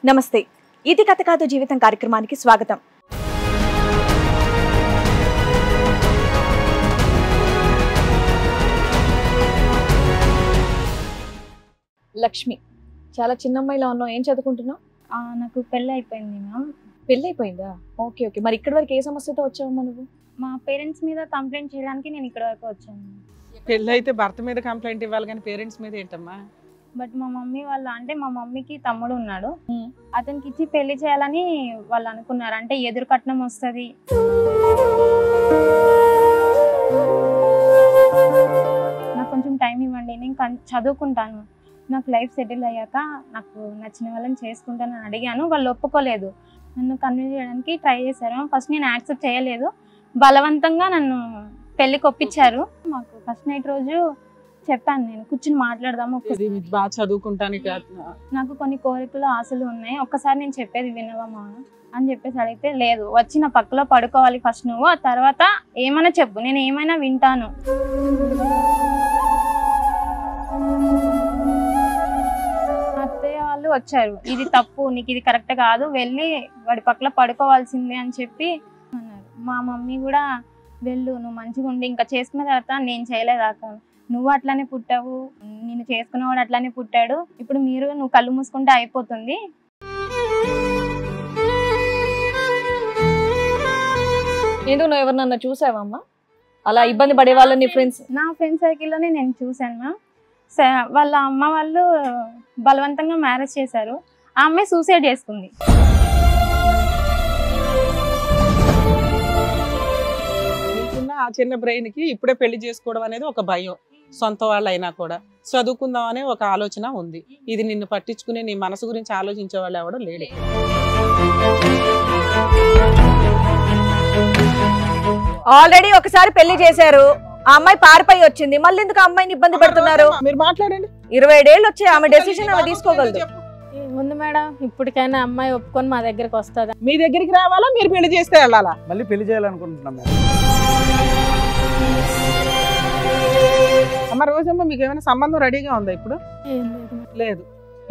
నమస్తే, ఇది కథ కాదు జీవితం కార్యక్రమానికి స్వాగతం. లక్ష్మి, చాలా చిన్న అమ్మాయిలా ఉన్నావు. ఏం చదువుకుంటున్నావు? నాకు పెళ్ళి అయిపోయింది మ్యామ్. పెళ్ళి అయిపోయిందా? Okay okay. మరి ఇక్కడి వరకు ఏ సమస్యతో వచ్చావమ్మా నువ్వు? మా పేరెంట్స్ మీద కంప్లైంట్ చేయడానికి నేను ఇక్కడ వరకు వచ్చాను. పెళ్ళి అయితే భర్త మీద కంప్లైంట్ ఇవ్వాలి కానీ పేరెంట్స్ మీద ఏంటమ్మా? బట్ మా మమ్మీ వాళ్ళ అంటే మా మమ్మీకి తమ్ముడు ఉన్నాడు, అతనికి ఇచ్చి పెళ్లి చేయాలని వాళ్ళు అనుకున్నారు. అంటే ఎదురు కట్నం వస్తుంది, నాకు కొంచెం టైం ఇవ్వండి, నేను చదువుకుంటాను, నాకు లైఫ్ సెటిల్ అయ్యాక నాకు నచ్చిన వాళ్ళని చేసుకుంటానని అడిగాను. వాళ్ళు ఒప్పుకోలేదు. నన్ను కన్విన్స్ చేయడానికి ట్రై చేశారు. ఫస్ట్ నేను యాక్సెప్ట్ చేయలేదు, బలవంతంగా నన్ను పెళ్ళికి ఒప్పించారు. మాకు ఫస్ట్ నైట్ రోజు చెప్పాను, నేను కూర్చుని మాట్లాడదాము, బాగా చదువుకుంటానికి నాకు కొన్ని కోరికలు ఆశలు ఉన్నాయి, ఒక్కసారి నేను చెప్పేది వినవమ్మా అని చెప్పేసి అడిగితే, లేదు వచ్చి నా పక్కలో పడుకోవాలి ఫస్ట్ నువ్వు, ఆ తర్వాత ఏమైనా చెప్పు, నేను ఏమైనా వింటాను. అత్తయ్య వాళ్ళు వచ్చారు, ఇది తప్పు, నీకు ఇది కరెక్ట్ కాదు, వెళ్ళి వాడి పక్కన పడుకోవాల్సిందే అని చెప్పి అన్నారు. మా మమ్మీ కూడా వెళ్ళు, నువ్వు మంచిగా ఉండి ఇంకా చేసుకున్న తర్వాత నేను చేయలేదాకా, నువ్వు అట్లానే పుట్టావు, నేను చేసుకున్నవాడు అట్లానే పుట్టాడు, ఇప్పుడు నువ్వు కళ్ళు మూసుకుంటే అయిపోతుంది. ఎందుకు నువ్వు ఎవరినన్నా చూసావమ్మా అలా ఇబ్బంది పడే వాళ్ళని? ఫ్రెండ్స్, నా ఫ్రెండ్ సర్కిల్లోనే నేను చూశాను మ్యామ్. వాళ్ళ అమ్మ వాళ్ళు బలవంతంగా మ్యారేజ్ చేశారు, ఆ అమ్మాయి సూసైడ్ చేసుకుంది. ఆ చిన్న బ్రెయిన్ కి ఇప్పుడే పెళ్లి చేసుకోవడం అనేది ఒక భయం. సొంత వాళ్ళు అయినా కూడా చదువుకుందాం అనే ఒక ఆలోచన ఉంది. ఇది నిన్ను పట్టించుకునే నీ మనసు గురించి ఆలోచించే వాళ్ళు ఎవడో లేడే. ఆల్రెడీ ఒకసారి పెళ్లి చేశారు, ఆ అమ్మాయి పారిపోయి వచ్చింది, మళ్ళీ ఎందుకు ఆ అమ్మాయిని ఇబ్బంది పెడుతున్నారు? మీరు మాట్లాడండి. 27 ఏళ్ళు వచ్చి ఆమె డెసిషన్ ఆమె తీసుకోగలదు. ఉంది మేడం, ఇప్పటికైనా అమ్మాయి ఒప్పుకొని మా దగ్గరకు వస్తుందా? మీ దగ్గరికి రావాలా, మీరు పెళ్లి చేస్తే వెళ్ళాలా? మళ్ళీ పెళ్లి చేయాలనుకుంటున్నాం మేడం. అమ్మ రోజమ్మ, మీకు ఏమైనా సంబంధం రెడీగా ఉందా ఇప్పుడు? లేదు.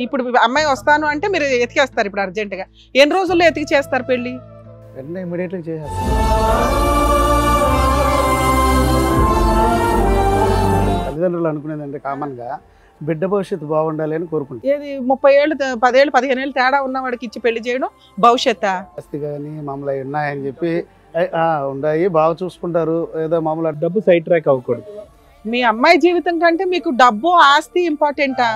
ఇప్పుడు అమ్మాయి వస్తాను అంటే మీరు ఎతికేస్తారు ఇప్పుడు అర్జెంట్ గా. ఎన్ని రోజుల్లో ఎతికి చేస్తారు పెళ్లి? వెంటనే ఇమీడియట్గా చేసేస్తాం. తల్లిదండ్రులు అనుకునేది అంటే కామన్ గా బిడ్డ భవిష్యత్తు బాగుండాలి అని కోరుకుంటాం. ఏది 30 ఏళ్ళు 10 ఏళ్ళు 15 ఏళ్ళు తేడా ఉన్న వాడికి ఇచ్చి పెళ్లి చేయడం భవిష్యత్ ఆస్తి కానీ మామూలు ఉన్నాయని చెప్పి ఉన్నాయి, బాగా చూసుకుంటారు, ఏదో మామూలు డబ్బు సైడ్ ట్రాక్ అవ్వకూడదు. మీ అమ్మాయి జీవితం కంటే మీకు డబ్బు ఆస్తి ఇంపార్టెంటా?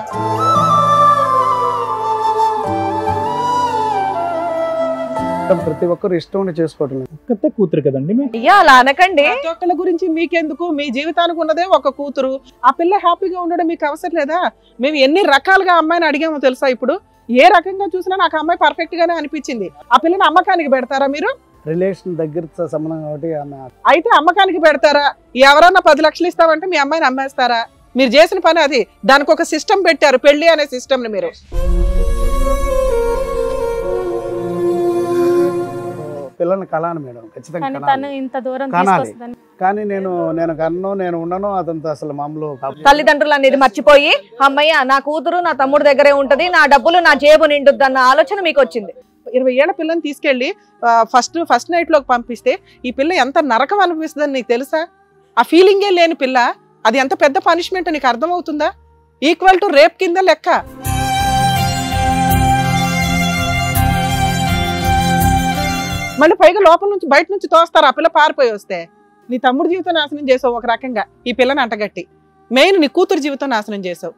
ప్రతి ఒక్కరు ఇష్టం ఉండి చేసుకోవటం. ఒక్కతే కూతురు కదండి. అయ్యా అలా అనకండి. ఒక్కళ్ళ గురించి మీకెందుకు? మీ జీవితానికి ఉన్నదే ఒక కూతురు, ఆ పిల్ల హ్యాపీగా ఉండడం మీకు అవసరం లేదా? మేము ఎన్ని రకాలుగా అమ్మాయిని అడిగామో తెలుసా? ఇప్పుడు ఏ రకంగా చూసినా నాకు అమ్మాయి పర్ఫెక్ట్ గానే అనిపించింది. ఆ పిల్లని అమ్మకానికి పెడతారా మీరు? రిలేషన్ దగ్గర సంబంధం కాబట్టి అయితే అమ్మకానికి పెడతారా? ఎవరన్నా 10 లక్షలు ఇస్తామంటే మీ అమ్మాయిని అమ్మేస్తారా? మీరు చేసిన పని అది. దానికి ఒక సిస్టమ్ పెట్టారు, పెళ్లి అనే సిస్టమ్ ని. మీరు పిల్లల్ని కలాను మేడం, ఖచ్చితంగా కనాలి. కానీ నేను కన్ను, నేను ఉండను, అదంతా అసలు మామూలు తల్లిదండ్రులు అనేది మర్చిపోయి, అమ్మయ్య నా కూతురు నా తమ్ముడు దగ్గరే ఉంటది, నా డబ్బులు నా జేబు నిండుద్ది అన్న ఆలోచన మీకు వచ్చింది. 20 ఏళ్ల పిల్లని తీసుకెళ్లి ఫస్ట్ నైట్ లోకి పంపిస్తే ఈ పిల్ల ఎంత నరకం అనిపిస్తుందని నీకు తెలుసా? ఆ ఫీలింగే లేని పిల్ల, అది ఎంత పెద్ద పనిష్మెంట్ నీకు అర్థమవుతుందా? ఈక్వల్ టు రేప్ కింద లెక్క. మళ్ళీ పైగా లోపల నుంచి బయట నుంచి తోస్తారు ఆ పిల్ల పారిపోయి వస్తే. నీ తమ్ముడు జీవితం నాశనం చేసావు ఒక రకంగా, ఈ పిల్లని అంటగట్టి. మెయిన్ నీ కూతురు జీవితం నాశనం చేసావు.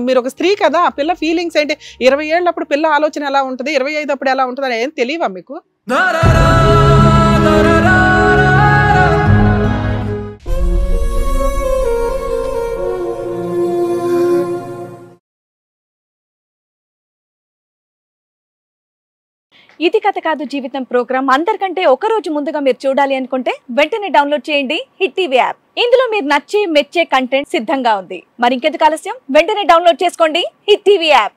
మీరు ఒక స్త్రీ కదా, ఆ పిల్ల ఫీలింగ్స్ ఏంటి? 20 ఏళ్ళప్పుడు పిల్ల ఆలోచన ఎలా ఉంటుంది, 25 అప్పుడు ఎలా ఉంటుంది అని ఏం తెలియవా మీకు? ఇది కథ కాదు జీవితం ప్రోగ్రామ్ అందరికంటే ఒక రోజు ముందుగా మీరు చూడాలి అనుకుంటే వెంటనే డౌన్లోడ్ చేయండి హిట్ టీవీ యాప్. ఇందులో మీరు నచ్చే మెచ్చే కంటెంట్ సిద్ధంగా ఉంది. మరి ఇంకెందుకు ఆలస్యం, వెంటనే డౌన్లోడ్ చేసుకోండి హిట్ టీవీ యాప్.